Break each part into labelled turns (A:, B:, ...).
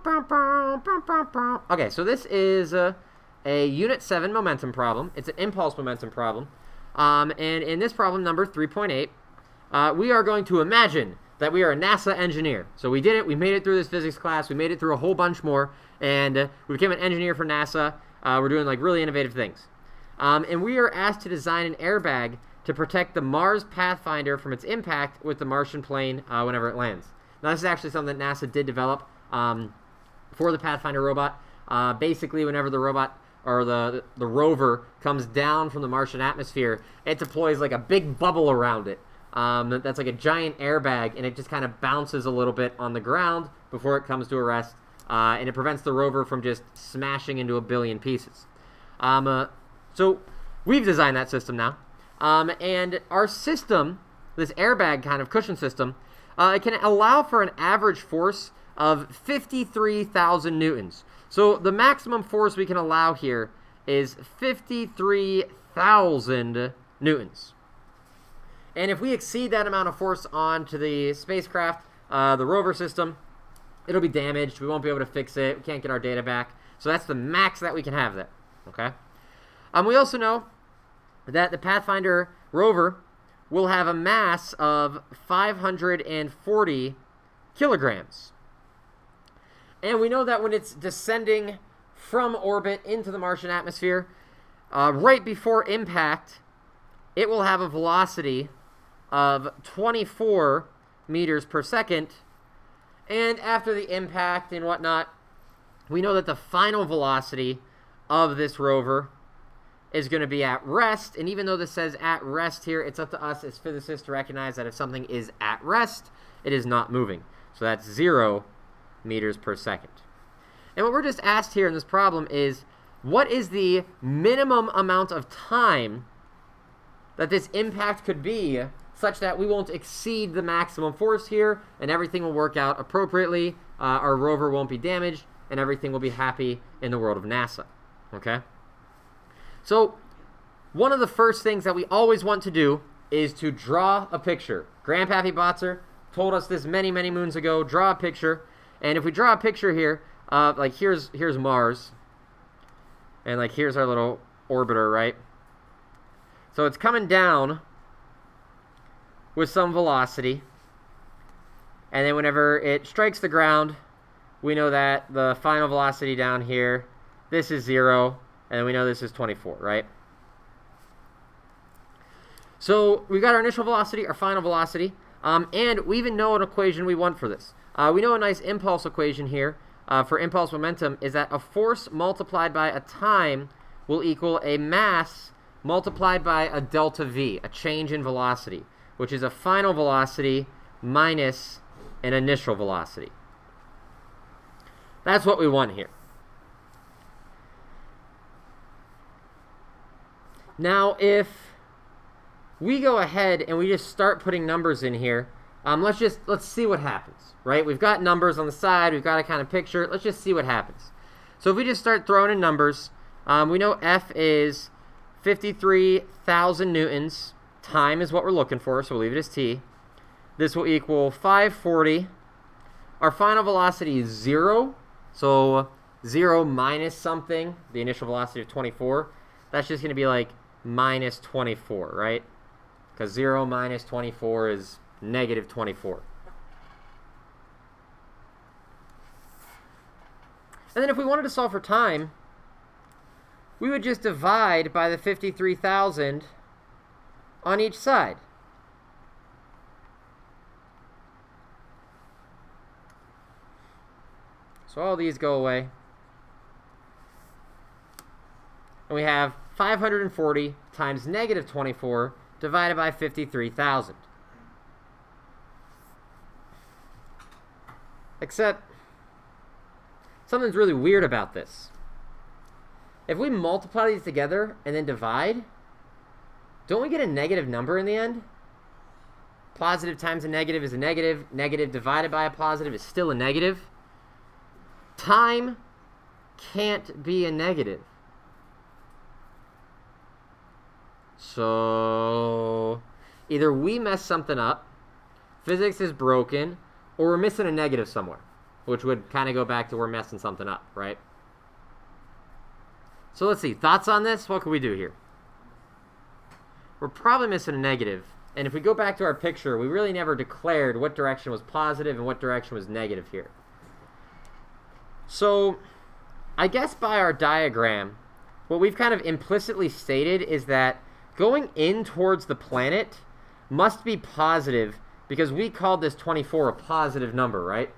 A: Okay, so this is a Unit 7 momentum problem. It's an impulse momentum problem. And in this problem, number 3.8, we are going to imagine that we are a NASA engineer. So we did it. We made it through this physics class. We made it through a whole bunch more. And we became an engineer for NASA. We're doing like really innovative things. And we are asked to design an airbag to protect the Mars Pathfinder from its impact with the Martian plane whenever it lands. Now, this is actually something that NASA did develop for the Pathfinder robot. Basically, whenever the robot or the rover comes down from the Martian atmosphere, it deploys like a big bubble around it. That's like a giant airbag, and it just kind of bounces a little bit on the ground before it comes to a rest, and it prevents the rover from just smashing into a billion pieces. So we've designed that system now, and our system, this airbag kind of cushion system, it can allow for an average force of 53,000 newtons. So the maximum force we can allow here is 53,000 newtons. And if we exceed that amount of force onto the spacecraft, the rover system, it'll be damaged. We won't be able to fix it. We can't get our data back. So that's the max that we can have there. Okay. We also know that the Pathfinder rover will have a mass of 540 kilograms. And we know that when it's descending from orbit into the Martian atmosphere, right before impact, it will have a velocity of 24 meters per second. And after the impact and whatnot, we know that the final velocity of this rover is going to be at rest. And even though this says at rest here, it's up to us as physicists to recognize that if something is at rest, it is not moving. So that's 0 meters per second. And what we're just asked here in this problem is, what is the minimum amount of time that this impact could be such that we won't exceed the maximum force here and everything will work out appropriately, our rover won't be damaged, and everything will be happy in the world of NASA. Okay? So one of the first things that we always want to do is to draw a picture. Grandpappy Botzer told us this many, many moons ago. Draw a picture. And if we draw a picture here, like here's Mars, and like here's our little orbiter, right? So it's coming down with some velocity, and then whenever it strikes the ground, we know that the final velocity down here, this is 0, and then we know this is 24, right? So we got our initial velocity, our final velocity, and we even know an equation we want for this. We know a nice impulse equation here for impulse momentum is that a force multiplied by a time will equal a mass multiplied by a delta v, a change in velocity, which is a final velocity minus an initial velocity. That's what we want here. Now, if we go ahead and we just start putting numbers in here, let's see what happens, right? We've got numbers on the side. We've got a kind of picture. Let's just see what happens. So if we just start throwing in numbers, we know F is 53,000 newtons. Time is what we're looking for, so we'll leave it as T. This will equal 540. Our final velocity is 0. So 0 minus something, the initial velocity of 24. That's just going to be like minus 24, right? Because 0 minus 24 is negative 24. And then if we wanted to solve for time, we would just divide by the 53,000 on each side. So all these go away. And we have 540 times negative 24 divided by 53,000. Except, something's really weird about this. If we multiply these together and then divide, don't we get a negative number in the end? Positive times a negative is a negative. Negative divided by a positive is still a negative. Time can't be a negative. So either we mess something up, physics is broken, or we're missing a negative somewhere. which would kind of go back to we're messing something up, right? So let's see. Thoughts on this? What can we do here? We're probably missing a negative. And if we go back to our picture, we really never declared what direction was positive and what direction was negative here. So I guess by our diagram, what we've kind of implicitly stated is that going in towards the planet must be positive because we called this 24 a positive number, right?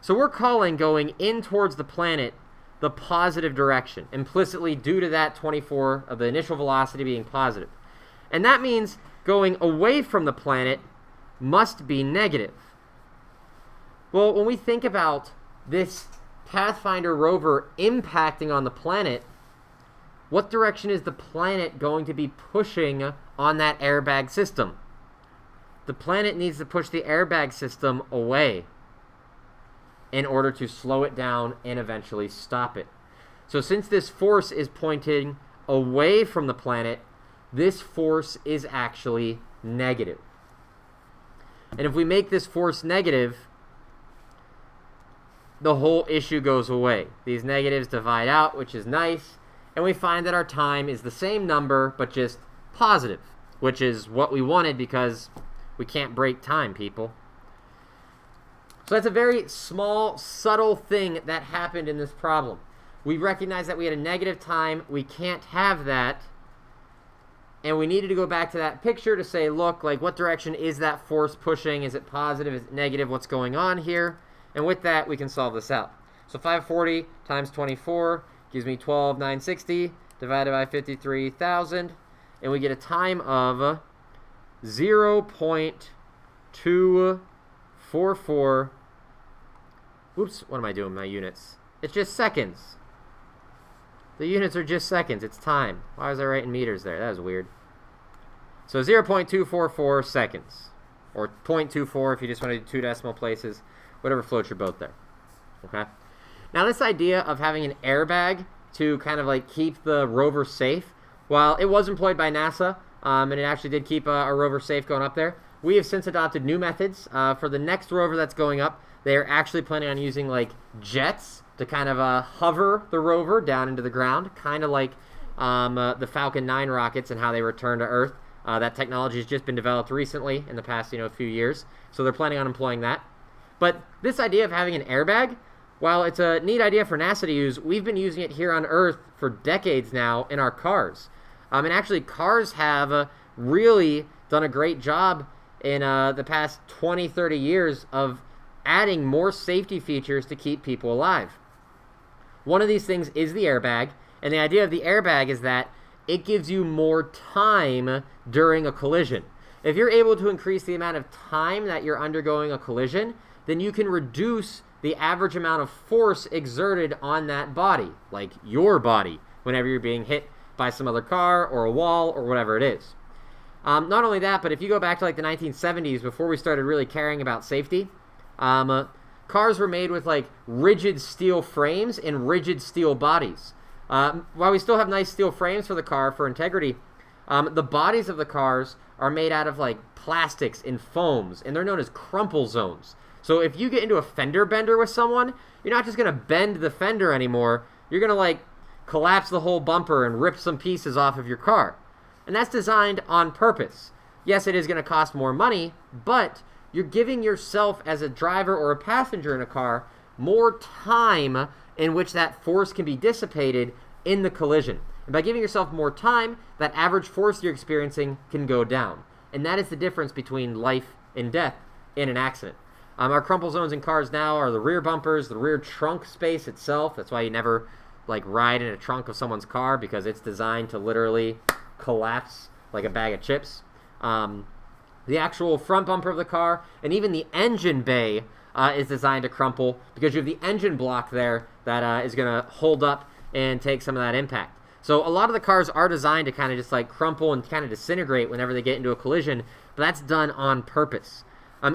A: So we're calling going in towards the planet the positive direction, implicitly due to that 24 of the initial velocity being positive. And that means going away from the planet must be negative. Well, when we think about this Pathfinder rover impacting on the planet, what direction is the planet going to be pushing on that airbag system? The planet needs to push the airbag system away in order to slow it down and eventually stop it. So since this force is pointing away from the planet, this force is actually negative. And if we make this force negative, the whole issue goes away. These negatives divide out, which is nice, and we find that our time is the same number, but just positive, which is what we wanted because we can't break time, people. So that's a very small, subtle thing that happened in this problem. We recognize that we had a negative time. We can't have that. And we needed to go back to that picture to say, look, like what direction is that force pushing? Is it positive? Is it negative? What's going on here? And with that, we can solve this out. So 540 times 24 gives me 12,960 divided by 53,000. And we get a time of 0.244. Whoops, what am I doing with my units? It's just seconds. The units are just seconds. It's time. Why was I writing meters there? That was weird. So 0.244 seconds. Or 0.24 if you just want to do 2 decimal places. Whatever floats your boat there. Okay? Now this idea of having an airbag to kind of like keep the rover safe, while it was employed by NASA, and it actually did keep a rover safe going up there, we have since adopted new methods. For the next rover that's going up, they are actually planning on using like jets to kind of hover the rover down into the ground, kind of like the Falcon 9 rockets and how they return to Earth. That technology has just been developed recently in the past few years, so they're planning on employing that. But this idea of having an airbag, while it's a neat idea for NASA to use, we've been using it here on Earth for decades now in our cars. And actually, cars have really done a great job in the past 20, 30 years of adding more safety features to keep people alive. One of these things is the airbag, and the idea of the airbag is that it gives you more time during a collision. If you're able to increase the amount of time that you're undergoing a collision, then you can reduce the average amount of force exerted on that body, like your body, whenever you're being hit by some other car or a wall or whatever it is. Not only that, but if you go back to like the 1970s, before we started really caring about safety, cars were made with like rigid steel frames and rigid steel bodies. While we still have nice steel frames for the car for integrity, the bodies of the cars are made out of like plastics and foams, and they're known as crumple zones. So if you get into a fender bender with someone, you're not just going to bend the fender anymore. You're going to like collapse the whole bumper and rip some pieces off of your car. And that's designed on purpose. Yes, it is going to cost more money, but you're giving yourself as a driver or a passenger in a car more time in which that force can be dissipated in the collision. And by giving yourself more time, that average force you're experiencing can go down. And that is the difference between life and death in an accident. Our crumple zones in cars now are the rear bumpers, the rear trunk space itself. That's why you never like ride in a trunk of someone's car, because it's designed to literally collapse like a bag of chips. The actual front bumper of the car, and even the engine bay is designed to crumple, because you have the engine block there that is going to hold up and take some of that impact. So a lot of the cars are designed to kind of just like crumple and kind of disintegrate whenever they get into a collision, but that's done on purpose.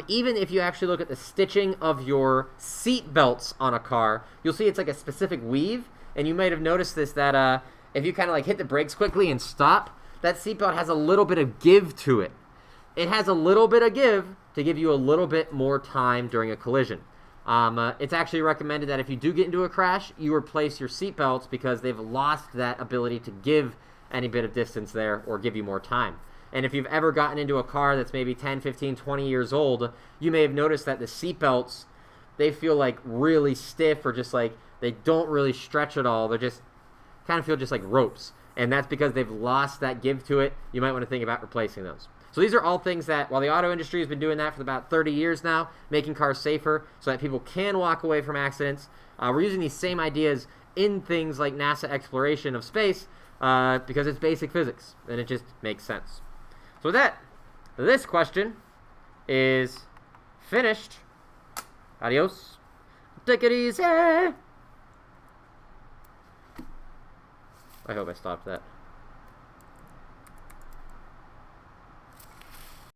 A: Even if you actually look at the stitching of your seat belts on a car, you'll see it's like a specific weave, and you might have noticed this, that if you kind of like hit the brakes quickly and stop, that seatbelt has a little bit of give to it. It has a little bit of give to give you a little bit more time during a collision. It's actually recommended that if you do get into a crash, you replace your seatbelts because they've lost that ability to give any bit of distance there or give you more time. And if you've ever gotten into a car that's maybe 10, 15, 20 years old, you may have noticed that the seatbelts, they feel like really stiff or just like they don't really stretch at all. They're just kind of feel just like ropes. And that's because they've lost that give to it. You might want to think about replacing those. So these are all things that, while the auto industry has been doing that for about 30 years now, making cars safer so that people can walk away from accidents, we're using these same ideas in things like NASA exploration of space because it's basic physics, and it just makes sense. So with that, this question is finished. Adios. Take it easy. I hope I stopped that.